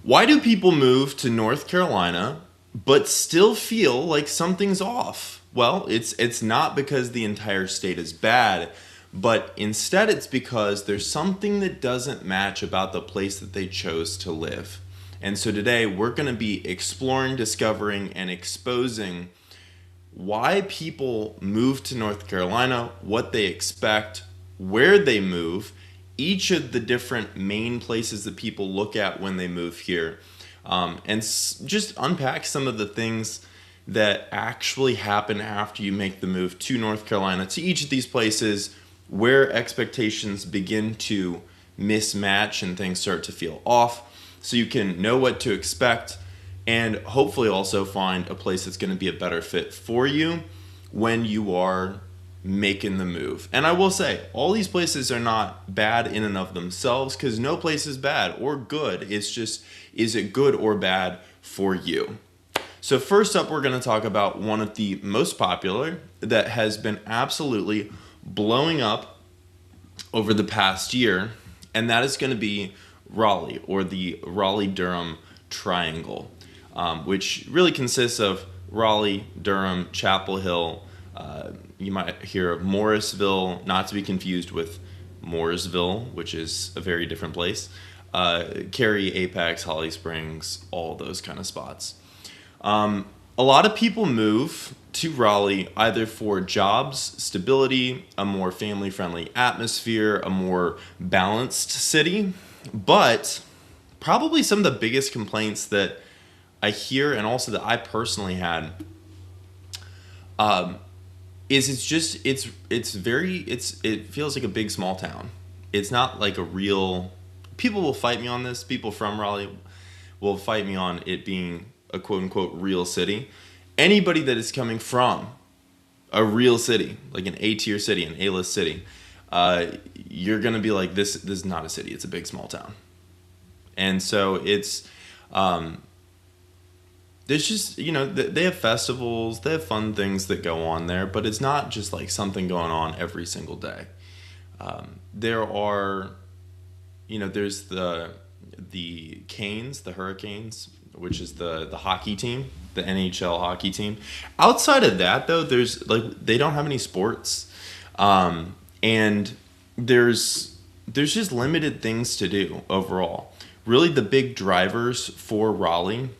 Why do people move to North Carolina but still feel like something's off? Well, it's not because the entire state is bad, but instead it's because there's something that doesn't match about the place that they chose to live. And so today we're going to be exploring, discovering, and exposing why people move to North Carolina, what they expect, where they move, each of the different main places that people look at when they move here, and just unpack some of the things that actually happen after you make the move to North Carolina, to each of these places where expectations begin to mismatch and things start to feel off, so you can know what to expect and hopefully also find a place that's going to be a better fit for you when you are making the move. And I will say, all these places are not bad in and of themselves, because no place is bad or good. It's just, is it good or bad for you? So first up, we're going to talk about one of the most popular that has been absolutely blowing up over the past year, and that is going to be Raleigh, or the Raleigh-Durham Triangle, which really consists of Raleigh, Durham, Chapel Hill. You might hear of Morrisville, not to be confused with Mooresville, which is a very different place. Cary, Apex, Holly Springs, all those kind of spots. A lot of people move to Raleigh either for jobs, stability, a more family-friendly atmosphere, a more balanced city. But probably some of the biggest complaints that I hear, and also that I personally had, is it feels like a big small town. It's not like a real. People will fight me on this. People from Raleigh will fight me on it being a quote unquote real city. Anybody that is coming from a real city, like an A-tier city, an A-list city, you're gonna be like, this is not a city. It's a big small town. And so it's there's just, they have festivals, they have fun things that go on there, but it's not just like something going on every single day. There are, there's the Canes, the Hurricanes, which is the hockey team, the NHL hockey team. Outside of that, though, there's they don't have any sports, and there's just limited things to do overall. Really, the big drivers for Raleigh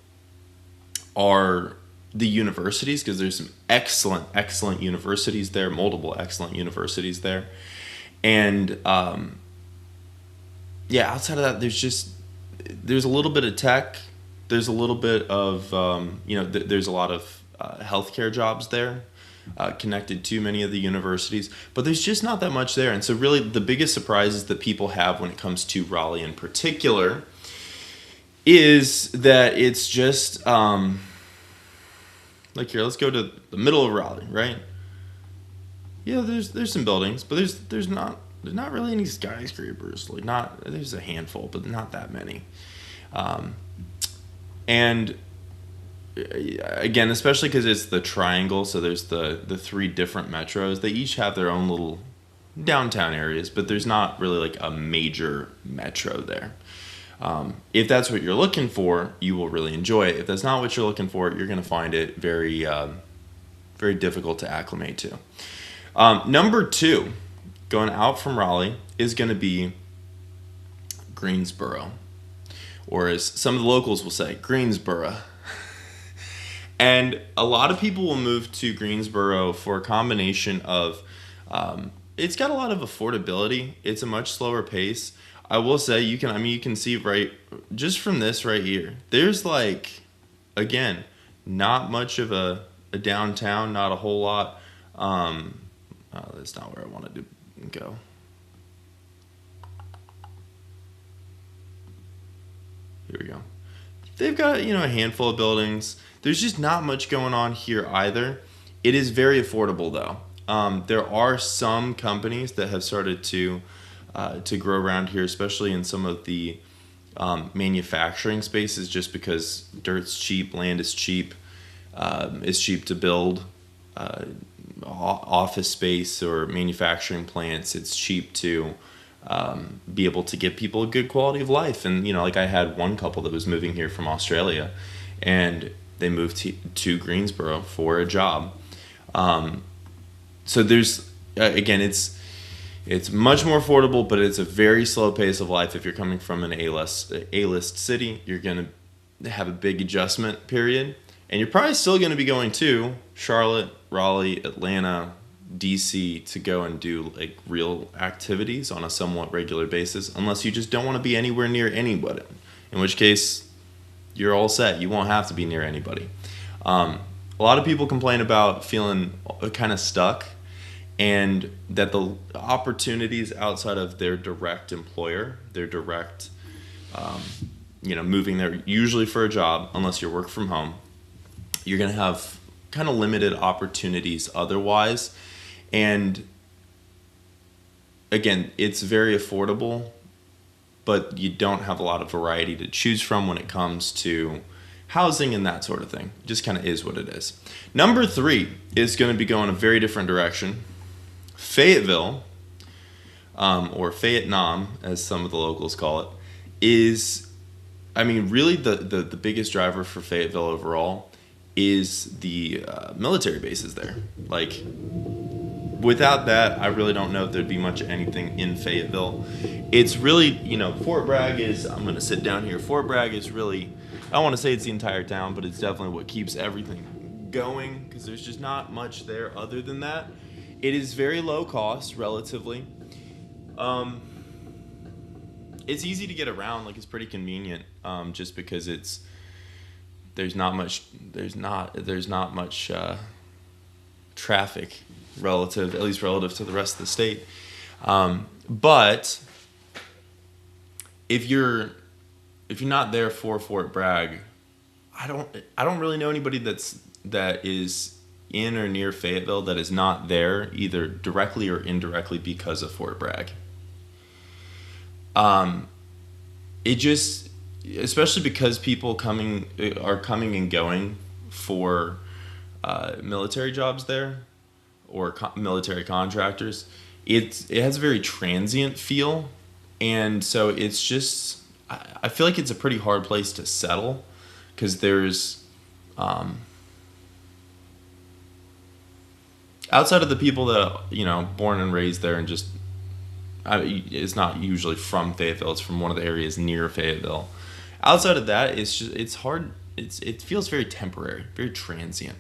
are the universities, because there's some excellent universities there, multiple excellent universities there. And outside of that, there's a little bit of tech, there's a little bit of there's a lot of healthcare jobs there, connected to many of the universities, but there's just not that much there. And so really the biggest surprises that people have when it comes to Raleigh in particular is that it's just like, here, let's go to the middle of Raleigh, right? Yeah, there's some buildings, but there's not really any skyscrapers. There's a handful, but not that many. And again, especially because it's the triangle, so there's the three different metros. They each have their own little downtown areas, but there's not really like a major metro there. If that's what you're looking for, you will really enjoy it. If that's not what you're looking for, you're going to find it very, very difficult to acclimate to. Number 2, going out from Raleigh, is going to be Greensboro, or as some of the locals will say, Greensboro. And a lot of people will move to Greensboro for a combination of, it's got a lot of affordability. It's a much slower pace. I will say, you can see right just from this right here, there's again, not much of a downtown, not a whole lot. That's not where I wanted to go. Here we go. They've got, a handful of buildings. There's just not much going on here either. It is very affordable though. There are some companies that have started to grow around here, especially in some of the manufacturing spaces, just because dirt's cheap, land is cheap, it's cheap to build office space or manufacturing plants. It's cheap to be able to give people a good quality of life. And, like I had one couple that was moving here from Australia, and they moved to Greensboro for a job. So there's, again, it's much more affordable, but it's a very slow pace of life. If you're coming from an A-list city, you're going to have a big adjustment period. And you're probably still going to be going to Charlotte, Raleigh, Atlanta, DC to go and do like real activities on a somewhat regular basis, unless you just don't want to be anywhere near anybody, in which case you're all set. You won't have to be near anybody. A lot of people complain about feeling kind of stuck, and that the opportunities outside of their direct employer, their direct, moving there usually for a job, unless you work from home, you're going to have kind of limited opportunities otherwise. And again, it's very affordable, but you don't have a lot of variety to choose from when it comes to housing and that sort of thing. It just kind of is what it is. Number 3 is going to be going a very different direction. Fayetteville, or Fayette-Nam, as some of the locals call it, is, really the biggest driver for Fayetteville overall is the military bases there. Like, without that, I really don't know if there'd be much anything in Fayetteville. It's really, Fort Bragg is, I'm going to sit down here, Fort Bragg is really, I don't want to say it's the entire town, but it's definitely what keeps everything going, because there's just not much there other than that. It is very low cost, relatively. It's easy to get around, like it's pretty convenient, just because there's not much traffic at least relative to the rest of the state. But if you're not there for Fort Bragg, I don't really know anybody that is in or near Fayetteville that is not there either directly or indirectly because of Fort Bragg. It just, especially because people are coming and going for military jobs there, or military contractors, it has a very transient feel, and so it's just, I feel like it's a pretty hard place to settle, because there's outside of the people that born and raised there and just it's not usually from Fayetteville, it's from one of the areas near Fayetteville. Outside of that, it's hard. It feels very temporary, very transient.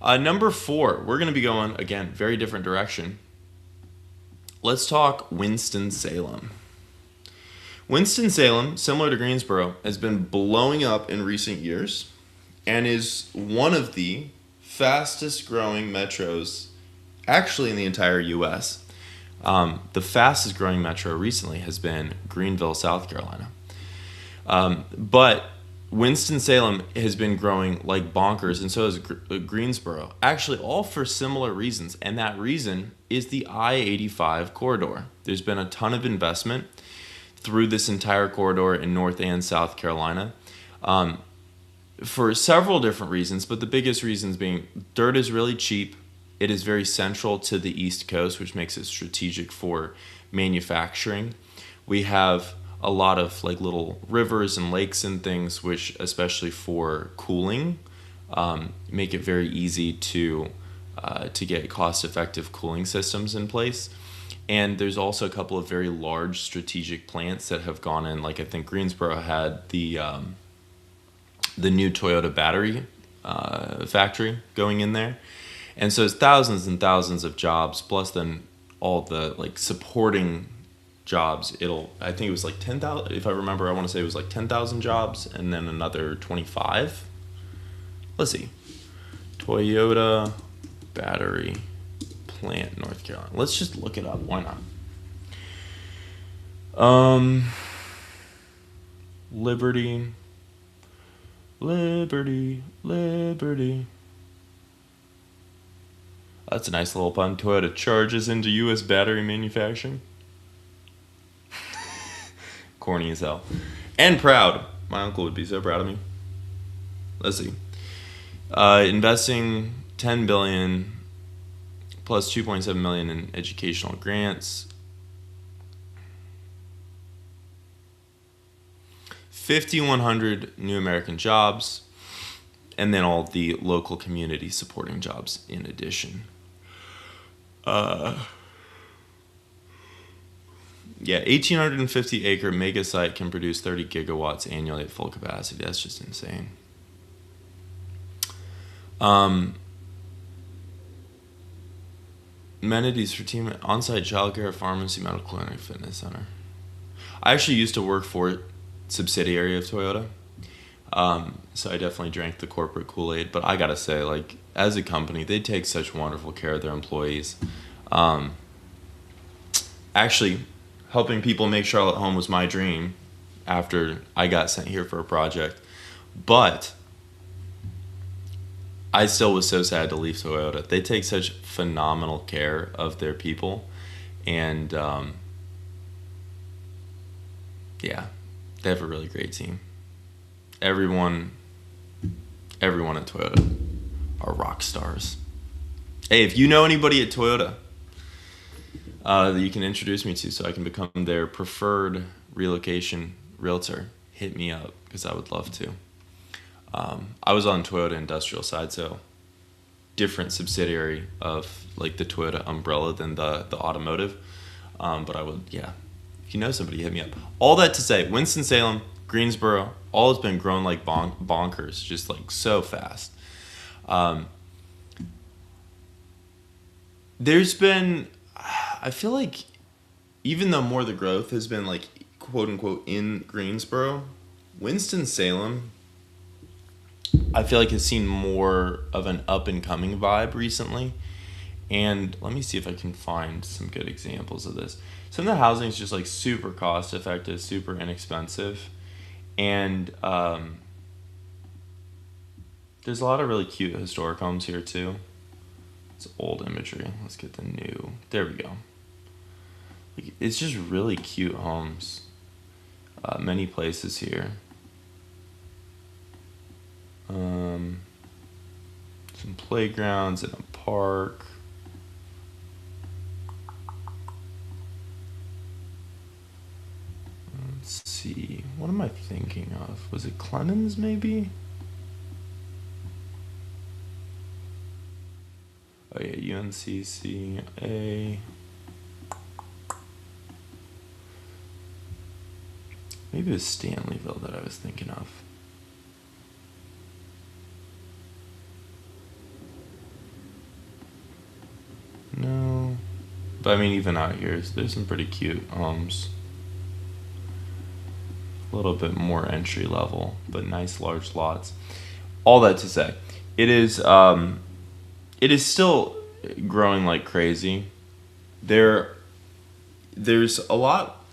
Number 4, we're going to be going, again, very different direction. Let's talk Winston-Salem. Winston-Salem, similar to Greensboro, has been blowing up in recent years and is one of the fastest growing metros actually in the entire U.S. The fastest growing metro recently has been Greenville, South Carolina. But Winston-Salem has been growing like bonkers, and so has Greensboro. Actually, all for similar reasons, and that reason is the I-85 corridor. There's been a ton of investment through this entire corridor in North and South Carolina for several different reasons, but the biggest reasons being dirt is really cheap. It is very central to the East Coast, which makes it strategic for manufacturing. We have a lot of like little rivers and lakes and things, which especially for cooling, make it very easy to get cost-effective cooling systems in place. And there's also a couple of very large strategic plants that have gone in. Like I think Greensboro had the new Toyota battery factory going in there. And so it's thousands and thousands of jobs, plus then all the like supporting jobs. I think it was like 10,000, if I remember, I want to say it was like 10,000 jobs and then another 25. Let's see. Toyota battery plant, North Carolina. Let's just look it up. Why not? Liberty. That's a nice little pun. Toyota charges into U.S. battery manufacturing. Corny as hell. And proud. My uncle would be so proud of me. Let's see. Investing $10 billion plus $2.7 million in educational grants. 5,100 new American jobs, and then all the local community supporting jobs in addition. Yeah, 1,850 acre mega site can produce 30 gigawatts annually at full capacity. That's just insane. Amenities for team on-site childcare, pharmacy, medical clinic, fitness center. I actually used to work for a subsidiary of Toyota, so I definitely drank the corporate Kool-Aid. But I gotta say, like, as a company, they take such wonderful care of their employees. Actually, helping people make Charlotte home was my dream after I got sent here for a project. But I still was so sad to leave Toyota. They take such phenomenal care of their people. And yeah, they have a really great team. Everyone at Toyota are rock stars. Hey, if you know anybody at Toyota that you can introduce me to so I can become their preferred relocation realtor, hit me up because I would love to. I was on Toyota industrial side, so different subsidiary of like the Toyota umbrella than the automotive. But I would, yeah, if you know somebody, hit me up. All that to say, Winston-Salem, Greensboro, all has been grown like bonkers, just like so fast. There's been, I feel like, even though more of the growth has been like quote unquote in Greensboro, Winston-Salem, I feel like has seen more of an up and coming vibe recently. And let me see if I can find some good examples of this. Some of the housing is just like super cost effective, super inexpensive. And there's a lot of really cute historic homes here too. It's old imagery. Let's get the new. There we go. It's just really cute homes. Many places here. Some playgrounds and a park. Let's see. What am I thinking of? Was it Clemens maybe? Oh yeah, UNCCA. Maybe it was Stanleyville that I was thinking of. No. But I mean, even out here, there's some pretty cute homes. A little bit more entry level, but nice large lots. All that to say, it is still growing like crazy. There's a lot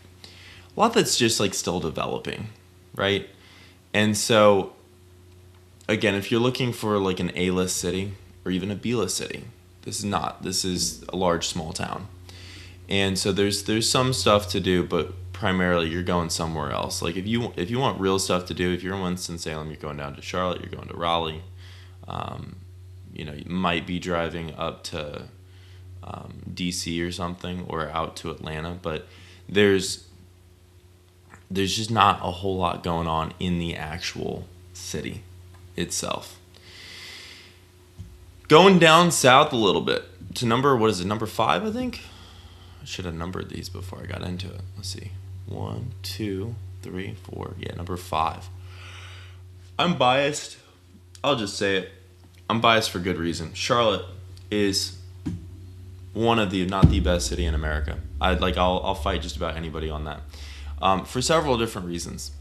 that's just like still developing, right? And so, again, if you're looking for like an A-list city or even a B-list city, this is not. This is a large small town, and so there's some stuff to do, but primarily you're going somewhere else. Like if you want real stuff to do, if you're in Winston-Salem, you're going down to Charlotte, you're going to Raleigh. You might be driving up to DC or something, or out to Atlanta, but there's just not a whole lot going on in the actual city itself. Going down south a little bit to number 5, I think? I should have numbered these before I got into it. Let's see. 1, 2, 3, 4. Yeah, number 5. I'm biased. I'll just say it. I'm biased for good reason. Charlotte is one of the, not the best city in America. I'll fight just about anybody on that. For several different reasons.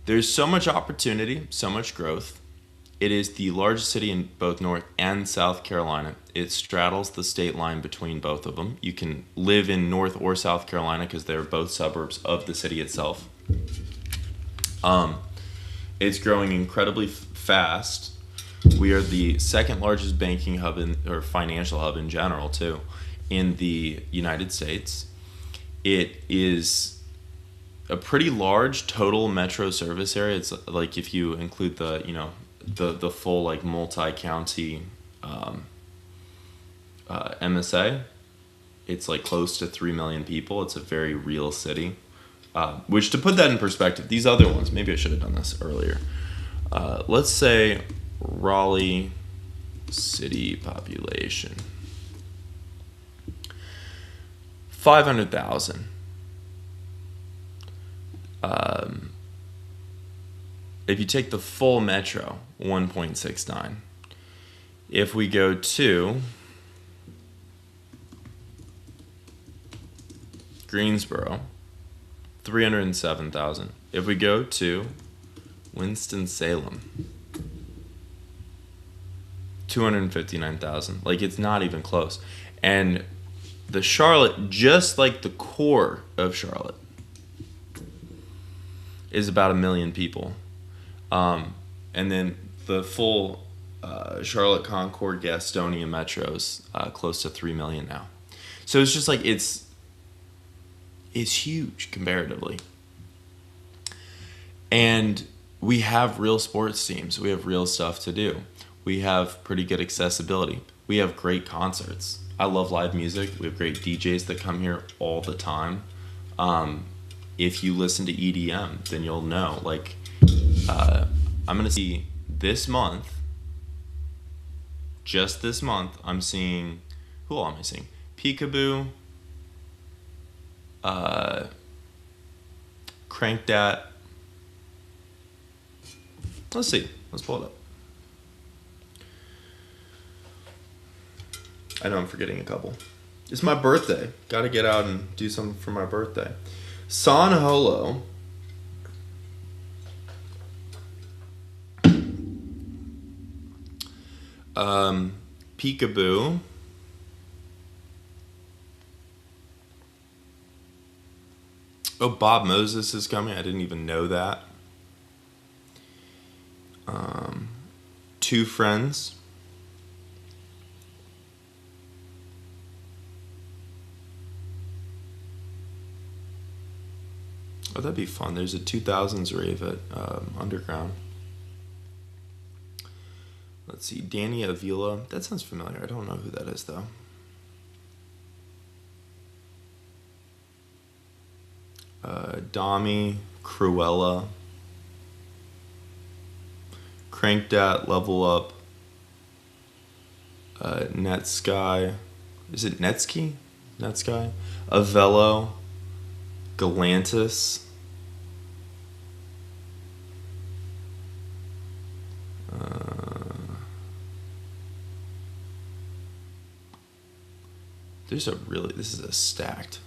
There's so much opportunity, so much growth. It is the largest city in both North and South Carolina. It straddles the state line between both of them. You can live in North or South Carolina because they're both suburbs of the city itself. It's growing incredibly fast. We are the second largest banking hub or financial hub in general too in the United States. It is a pretty large total metro service area. It's like if you include the full like multi-county MSA, it's like close to 3 million people. It's a very real city. Which, to put that in perspective, these other ones, maybe I should have done this earlier. Let's say Raleigh city population 500,000. If you take the full metro, 1.69. If we go to Greensboro, 307,000. If we go to Winston-Salem, 259,000. Like, it's not even close. And the Charlotte, just like the core of Charlotte, is about 1 million people. And then the full Charlotte, Concord, Gastonia metros, close to 3 million now. So it's just like, it's huge comparatively. And we have real sports teams. We have real stuff to do. We have pretty good accessibility. We have great concerts. I love live music. We have great DJs that come here all the time. If you listen to EDM, then you'll know. Like, I'm going to see this month, just this month, I'm seeing, who all am I seeing? Peekaboo, Crank Dat. Let's see. Let's pull it up. I know I'm forgetting a couple. It's my birthday. Got to get out and do something for my birthday. San Holo. Peekaboo. Oh, Bob Moses is coming. I didn't even know that. Two Friends. Oh, that'd be fun. There's a 2000s rave at Underground. Let's see. Danny Avila. That sounds familiar. I don't know who that is, though. Dami, Cruella, Crank Dat, Level Up, Netsky. Is it Netsky? Netsky? Avello, Galantis. This is a stacked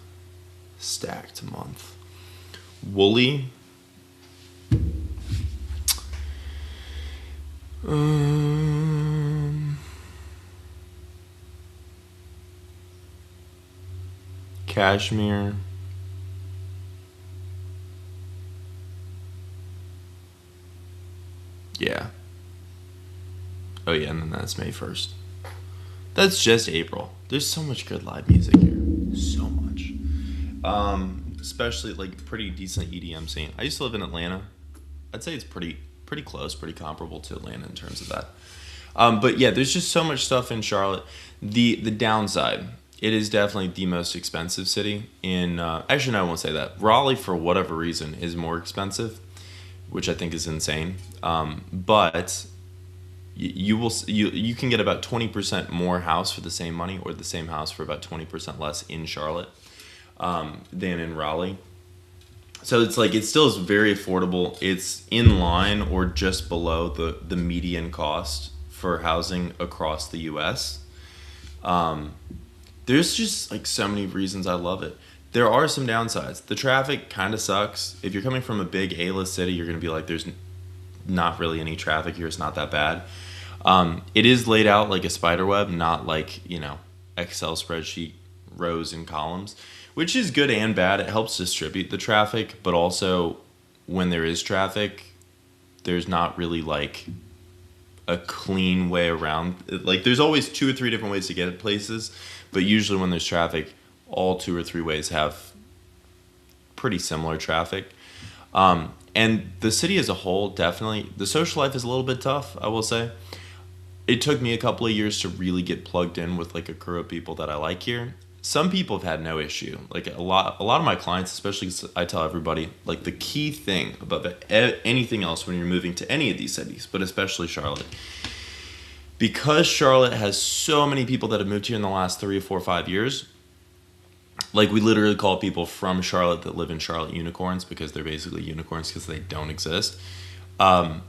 month. Wooly. Cashmere. Yeah. Oh yeah, and then that's May 1st. That's just April. There's so much good live music here. So much. Especially like pretty decent EDM scene. I used to live in Atlanta. I'd say it's pretty close, pretty comparable to Atlanta in terms of that. But yeah, there's just so much stuff in Charlotte. The downside, it is definitely the most expensive city in. Actually, no, I won't say that. Raleigh, for whatever reason, is more expensive, which I think is insane. But you can get about 20% more house for the same money, or the same house for about 20% less in Charlotte than in Raleigh. So it's like, it still is very affordable. It's in line or just below the median cost for housing across the U.S. There's just like so many reasons I love it. There are some downsides. The traffic kind of sucks. If you're coming from a big A-list city, you're going to be like, there's not really any traffic here. It's not that bad. It is laid out like a spider web, not like, Excel spreadsheet rows and columns, which is good and bad. It helps distribute the traffic, but also when there is traffic, there's not really like a clean way around. Like, there's always 2 or 3 different ways to get at places, but usually when there's traffic, all 2 or 3 ways have pretty similar traffic. And the city as a whole, definitely, the social life is a little bit tough, I will say. It took me a couple of years to really get plugged in with like a crew of people that I like here. some people have had no issue. Like a lot of my clients, especially 'cause I tell everybody, like the key thing above anything else when you're moving to any of these cities, but especially Charlotte, because Charlotte has so many people that have moved here in the last 3 or 4 or 5 years. Like we literally call people from Charlotte that live in Charlotte unicorns, because they're basically unicorns because they don't exist. Um,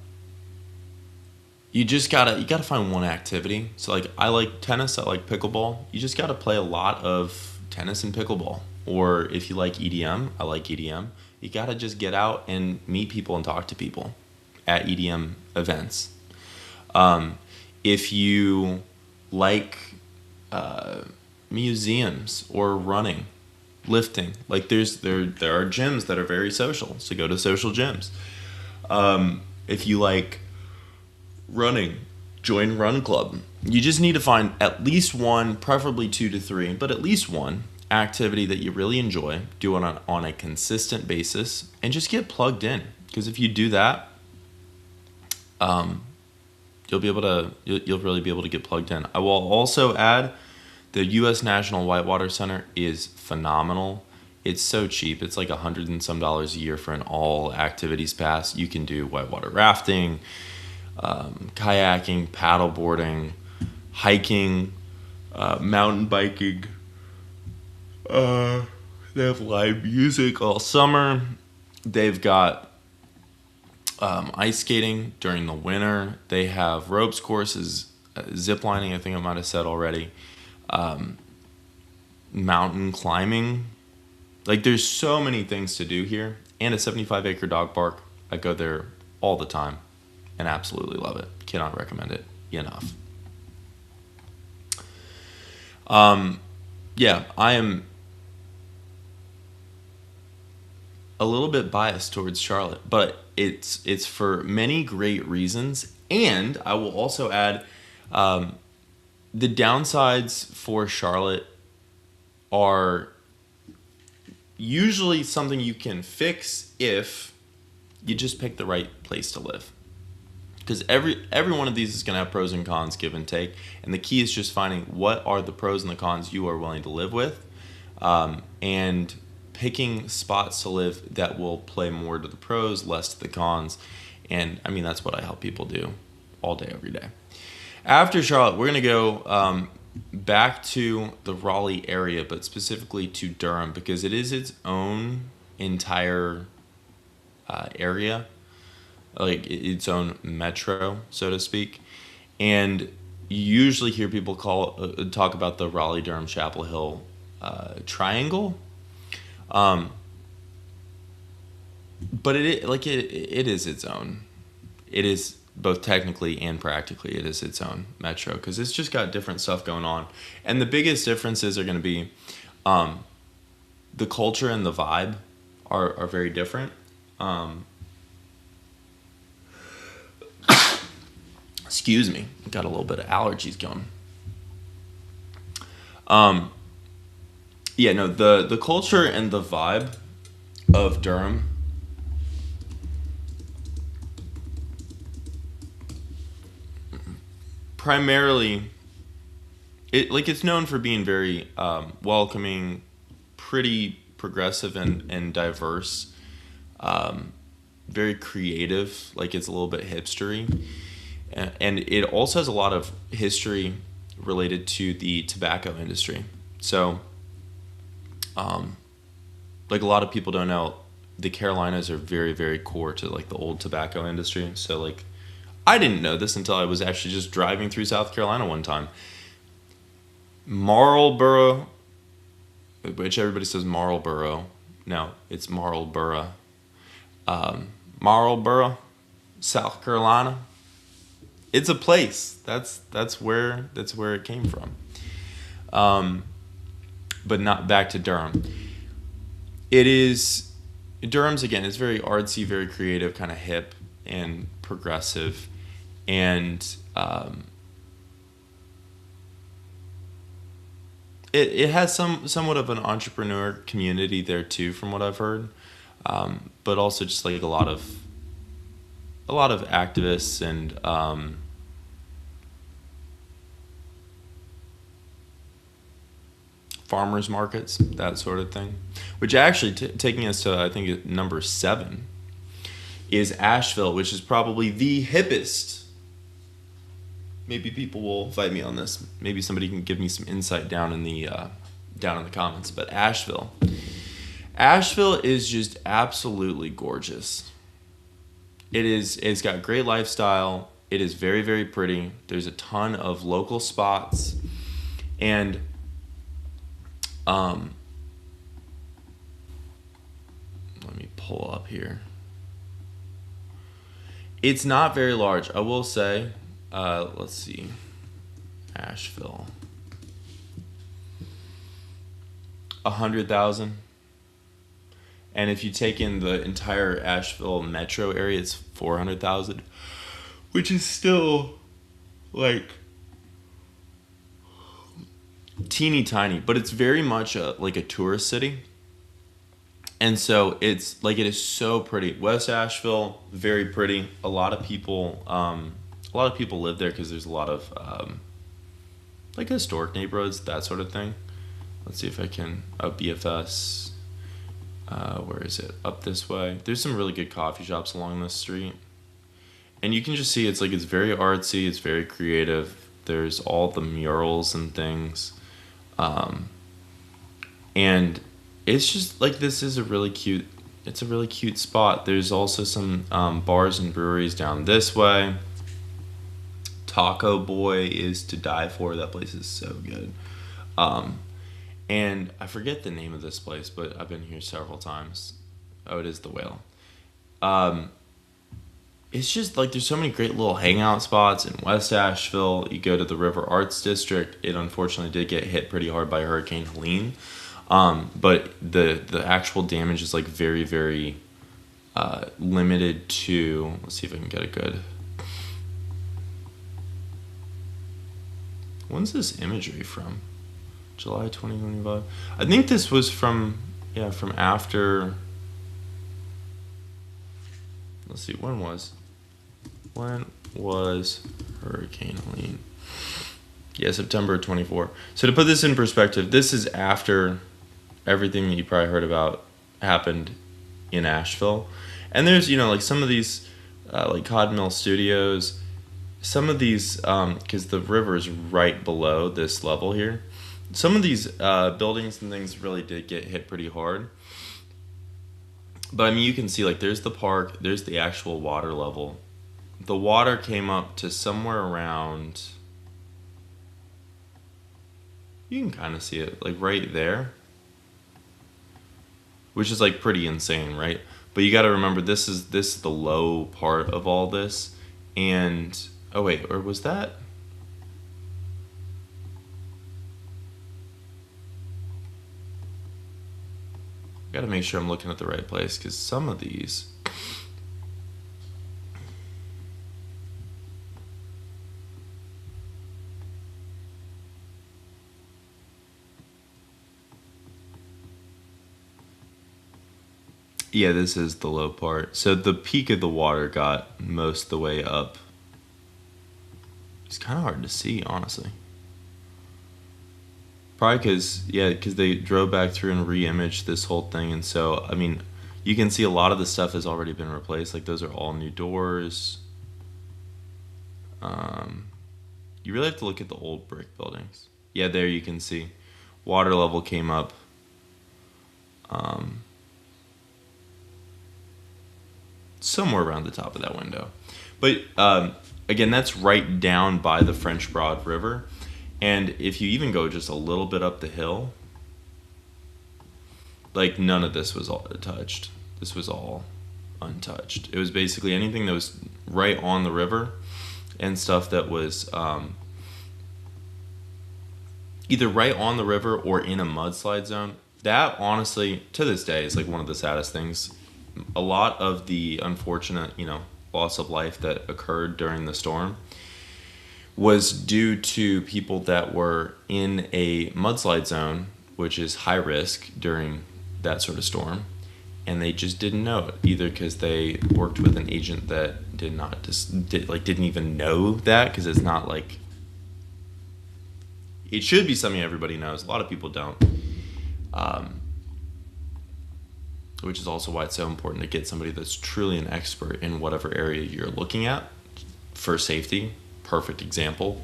you gotta find one activity. So like I like tennis, I like pickleball. You just gotta play a lot of tennis and pickleball. Or if you like EDM, I like EDM. You gotta just get out and meet people and talk to people at EDM events. Um, if you like uh, museums or running, lifting, like there are gyms that are very social, so go to social gyms. If you like running, join run club. You just need to find at least one, preferably two to three, but at least one activity that you really enjoy, do it on a consistent basis, and just get plugged in. Because if you do that, um, you'll really be able to get plugged in. I will also add the U.S. National Whitewater Center is phenomenal. It's so cheap. It's like $100 and some a year for an all activities pass. You can do whitewater rafting, kayaking, paddleboarding, hiking, mountain biking. They have live music all summer. They've got ice skating during the winter. They have ropes courses, zip lining, I think I might have said already, mountain climbing. Like there's so many things to do here, and a 75-acre dog park. I go there all the time and absolutely love it. Cannot recommend it enough. Yeah, I am a little bit biased towards Charlotte, but it's for many great reasons. And I will also add, the downsides for Charlotte are usually something you can fix if you just pick the right place to live. Because every one of these is going to have pros and cons, give and take, and the key is just finding what are the pros and the cons you are willing to live with, and picking spots to live that will play more to the pros, less to the cons. And I mean, that's what I help people do all day, every day. After Charlotte, we're going to go back to the Raleigh area, but specifically to Durham, because it is its own entire area, like its own metro, so to speak. And you usually hear people talk about the Raleigh-Durham Chapel Hill triangle. But it is its own. It is both technically and practically, it is its own metro, because it's just got different stuff going on. And the biggest differences are going to be the culture and the vibe are very different. Excuse me, got a little bit of allergies going. Yeah, no, the culture and the vibe of Durham primarily, it's known for being very welcoming, pretty progressive and diverse, very creative. Like it's a little bit hipstery, and it also has a lot of history related to the tobacco industry. So, like a lot of people don't know, the Carolinas are very, very core to like the old tobacco industry. So like, I didn't know this until I was actually just driving through South Carolina one time. Marlboro, which everybody says Marlboro. No, it's Marlboro. Marlboro, South Carolina. It's a place. That's where it came from. But not back to Durham. Durham's, again, it's very artsy, very creative, kind of hip and progressive. And it has somewhat of an entrepreneur community there too, from what I've heard. But also just like a lot of activists and farmers markets, that sort of thing. Which actually, taking us to, I think, number 7, is Asheville, which is probably the hippest. Maybe people will fight me on this. Maybe somebody can give me some insight down in the comments. But Asheville is just absolutely gorgeous. It's got great lifestyle. It is very, very pretty. There's a ton of local spots, and let me pull up here. It's not very large, I will say. Let's see. Asheville. 100,000. And if you take in the entire Asheville metro area, it's 400,000, which is still like teeny tiny, but it's very much like a tourist city. And so it's like, it is so pretty. West Asheville, very pretty. A lot of people live there because there's a lot of like historic neighborhoods, that sort of thing. Let's see if I can. BFS. Where is it? Up this way. There's some really good coffee shops along this street, and you can just see it's very artsy. It's very creative. There's all the murals and things, and it's just like, this is a really cute. It's a really cute spot. There's also some bars and breweries down this way. Taco Boy is to die for. That place is so good. And I forget the name of this place, but I've been here several times. Oh, it is the Whale. It's just like, there's so many great little hangout spots in West Asheville. You go to the River Arts District. It unfortunately did get hit pretty hard by Hurricane Helene. But the actual damage is like very, very limited to, let's see if I can get a good. When's this imagery from? July 2025. I think this was from after. Let's see, when was Hurricane Helene? Yeah, September 24. So to put this in perspective, this is after everything that you probably heard about happened in Asheville. And there's, like some of these, like Cod Mill Studios, some of these, because the river is right below this level here. Some of these buildings and things really did get hit pretty hard. But I mean, you can see, like, there's the park, there's the actual water level. The water came up to somewhere around, you can kind of see it, like right there, which is like pretty insane, right? But you got to remember, this is the low part of all this. And oh wait, or was that? Got to make sure I'm looking at the right place, because some of these. Yeah, this is the low part. So the peak of the water got most of the way up. It's kind of hard to see, honestly. Probably because they drove back through and re-imaged this whole thing. And so, I mean, you can see a lot of the stuff has already been replaced. Like, those are all new doors. You really have to look at the old brick buildings. Yeah, there you can see. Water level came up. Somewhere around the top of that window. But, again, that's right down by the French Broad River. And if you even go just a little bit up the hill, like, none of this was all touched. This was all untouched. It was basically anything that was right on the river and stuff that was either right on the river or in a mudslide zone. That, honestly, to this day, is like one of the saddest things. A lot of the unfortunate, loss of life that occurred during the storm was due to people that were in a mudslide zone, which is high risk during that sort of storm, and they just didn't know it, either because they worked with an agent that didn't even know that, because it's not like, it should be something everybody knows. A lot of people don't. Which is also why it's so important to get somebody that's truly an expert in whatever area you're looking at for safety. Perfect example.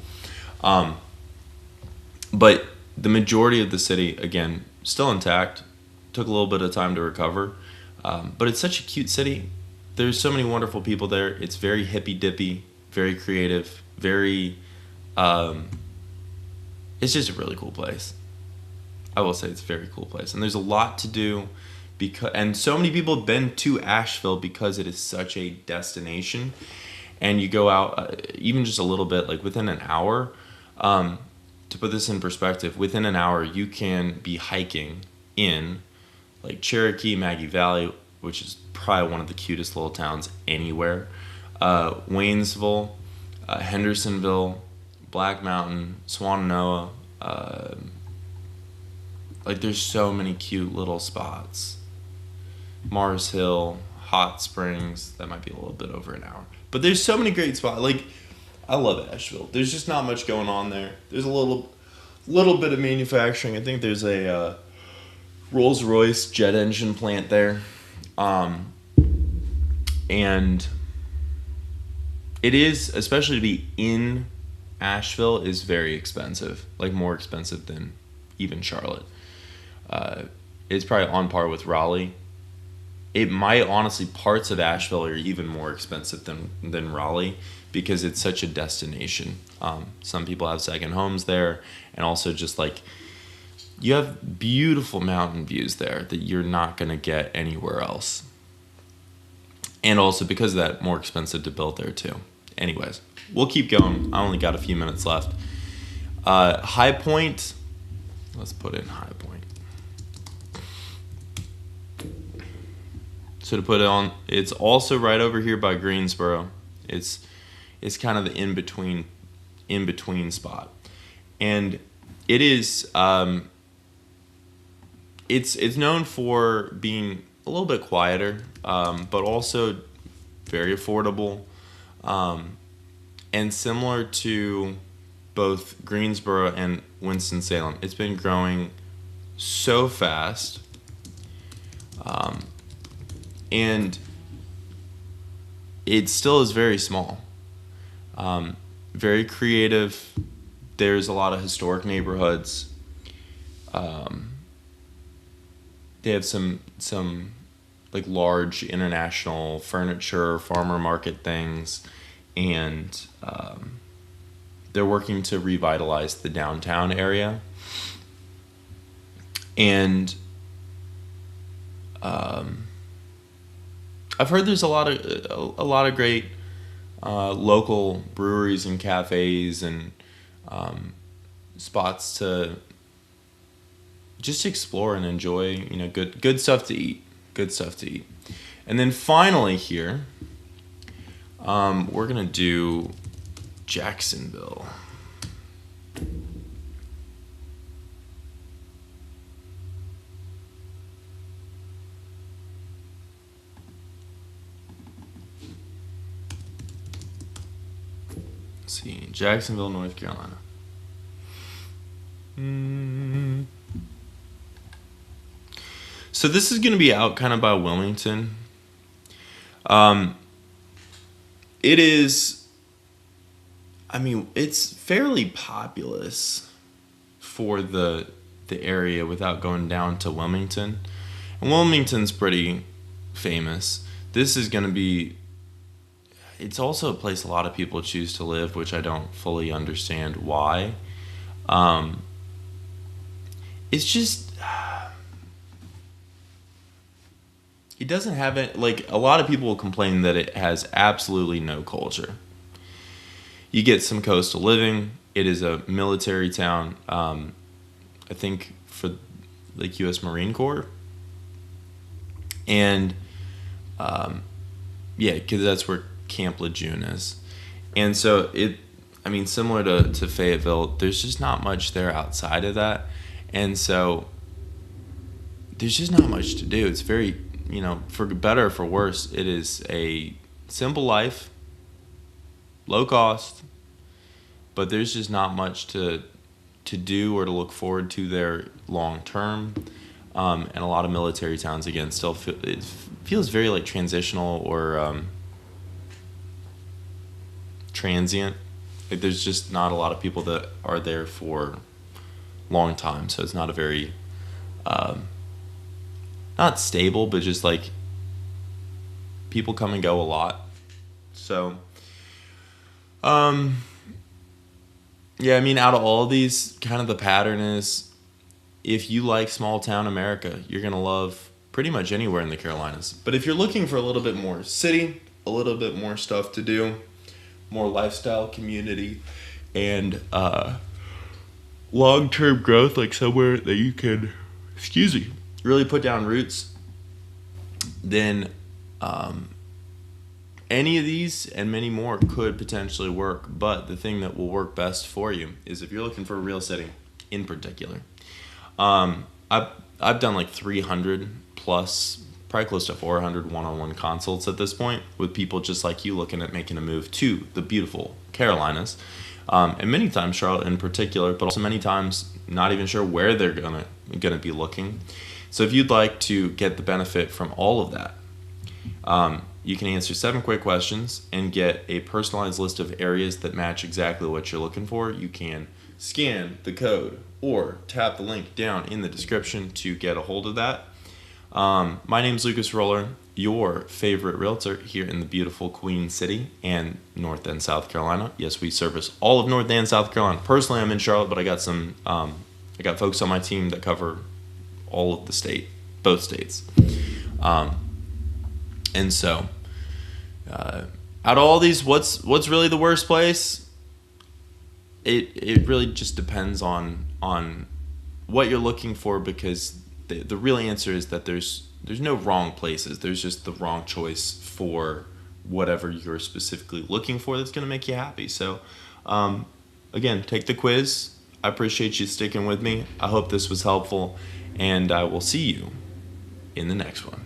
But the majority of the city, again, still intact. Took a little bit of time to recover. But it's such a cute city. There's so many wonderful people there. It's very hippy-dippy, very creative, very... it's just a really cool place. I will say it's a very cool place. And there's a lot to do. And so many people have been to Asheville because it is such a destination. And you go out even just a little bit, like within an hour. To put this in perspective, within an hour you can be hiking in like Cherokee, Maggie Valley, which is probably one of the cutest little towns anywhere. Waynesville, Hendersonville, Black Mountain, Swannanoa. Like there's so many cute little spots. Mars Hill, Hot Springs, that might be a little bit over an hour. But there's so many great spots. Like, I love Asheville. There's just not much going on there. There's a little bit of manufacturing. I think there's a Rolls-Royce jet engine plant there. And it is, especially to be in Asheville, is very expensive. Like, more expensive than even Charlotte. It's probably on par with Raleigh. It might, honestly, parts of Asheville are even more expensive than Raleigh because it's such a destination. Some people have second homes there, and also just like you have beautiful mountain views there that you're not going to get anywhere else. And also because of that, more expensive to build there too. Anyways, we'll keep going. I only got a few minutes left. High Point. Let's put in High Point. So to put it on, it's also right over here by Greensboro. It's kind of the in between spot, and it is it's known for being a little bit quieter, but also very affordable, and similar to both Greensboro and Winston-Salem. It's been growing so fast. And it still is very small. Very creative. There's a lot of historic neighborhoods. They have some like large international furniture, farmer market things, and they're working to revitalize the downtown area. And I've heard there's a lot of great local breweries and cafes and spots to just explore and enjoy. You know, good stuff to eat. Good stuff to eat. And then finally here, we're gonna do Jacksonville. See, Jacksonville, North Carolina. So this is going to be out kind of by Wilmington. It is, I mean, it's fairly populous for the area without going down to Wilmington. And Wilmington's pretty famous. This is going to be, it's also a place a lot of people choose to live, which I don't fully understand why. It's just, it doesn't have it, like, a lot of people will complain that it has absolutely no culture. You get some coastal living. It is a military town, I think for like U.S. Marine Corps. And, yeah, because that's where Camp Lejeune is. And so similar to Fayetteville, there's just not much there outside of that. And so there's just not much to do. It's very, for better or for worse, it is a simple life, low cost, but there's just not much to to do or to look forward to there long term. And a lot of military towns, again, still it feels very like transitional or transient. Like there's just not a lot of people that are there for long time, so it's not a very not stable, but just like people come and go a lot. So yeah, I mean, out of all these, kind of the pattern is, if you like small town America, you're gonna love pretty much anywhere in the Carolinas. But if you're looking for a little bit more city, a little bit more stuff to do, more lifestyle, community, and long-term growth, like somewhere that you can, really put down roots, then any of these and many more could potentially work. But the thing that will work best for you is if you're looking for a real city in particular. I've done like 300 plus, probably close to 400 one-on-one consults at this point with people just like you looking at making a move to the beautiful Carolinas. And many times Charlotte in particular, but also many times not even sure where they're gonna be looking. So if you'd like to get the benefit from all of that, you can answer 7 quick questions and get a personalized list of areas that match exactly what you're looking for. You can scan the code or tap the link down in the description to get a hold of that. My name's Lucas Roller, your favorite realtor here in the beautiful Queen City and North End, South Carolina. Yes, we service all of North End, South Carolina. Personally, I'm in Charlotte, but I got I got folks on my team that cover all of the state, both states. And so, out of all these, what's really the worst place? It really just depends on what you're looking for, because the real answer is that there's no wrong places. There's just the wrong choice for whatever you're specifically looking for that's going to make you happy. So, again, take the quiz. I appreciate you sticking with me. I hope this was helpful, and I will see you in the next one.